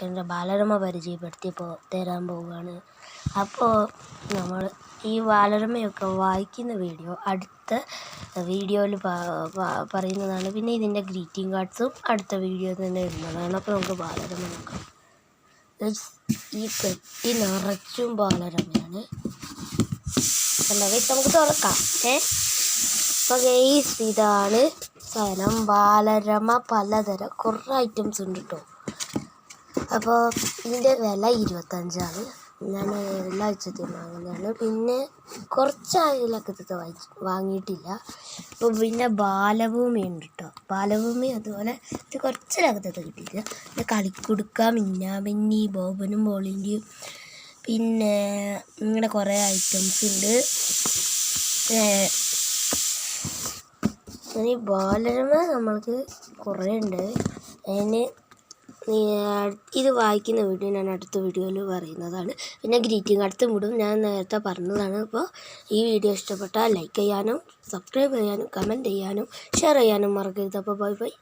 Second Balarama പരിചയപ്പെടുത്തിയപ്പോൾ തരാൻ പോവുകയാണ്. അപ്പോൾ നമ്മൾ ഈ ബാലരമയൊക്കെ വായിക്കുന്ന വീഡിയോ അടുത്ത വീഡിയോയിൽ പറയുന്നതാണ്. പിന്നെ ഇതിൻ്റെ ഗ്രീറ്റിംഗ് കാർഡ്സും അടുത്ത വീഡിയോ തന്നെ ഇടുന്നതാണ്. അപ്പോൾ നമുക്ക് ബാലരമ നോക്കാം. ഈ പെട്ടി നിറച്ചും ബാലരമയാണ്. നമുക്ക് തുറക്കാം. അപ്പോൾ ഗെയ്സ് ഇതാണ് സാധനം. ബാലരമ പലതരം കുറേ ഐറ്റംസ് ഉണ്ട് കേട്ടോ. അപ്പോൾ ഇതിൻ്റെ വില 25 ഞാൻ എല്ലാ ആഴ്ചത്തെയും വാങ്ങുന്നതാണ്. പിന്നെ കുറച്ചായതിലൊക്കെ വാങ്ങിയിട്ടില്ല. അപ്പോൾ പിന്നെ ബാലഭൂമി ഉണ്ട് കേട്ടോ. ബാലഭൂമി അതുപോലെ ഇത് കുറച്ചിലകത്തത് കിട്ടിയില്ല. പിന്നെ കളിക്കുടുക്ക, മിന്നാമിന്നി, ബോബനും ബോളിൻ്റെയും പിന്നെ ഇങ്ങനെ കുറേ ഐറ്റംസ് ഉണ്ട്. ഈ ബാലരമ നമ്മൾക്ക് കുറേ ഉണ്ട്. അതിന് ഇത് വായിക്കുന്ന വീഡിയോ ഞാൻ അടുത്ത വീഡിയോയിൽ പറയുന്നതാണ്. പിന്നെ ഗ്രീറ്റിംഗ് കാർഡ്സും വിടും, ഞാൻ നേരത്തെ പറഞ്ഞതാണ്. അപ്പോൾ ഈ വീഡിയോ ഇഷ്ടപ്പെട്ടാൽ ലൈക്ക് ചെയ്യാനും സബ്സ്ക്രൈബ് ചെയ്യാനും കമൻറ്റ് ചെയ്യാനും ഷെയർ ചെയ്യാനും മറക്കരുത്. അപ്പോൾ ബൈ ബൈ.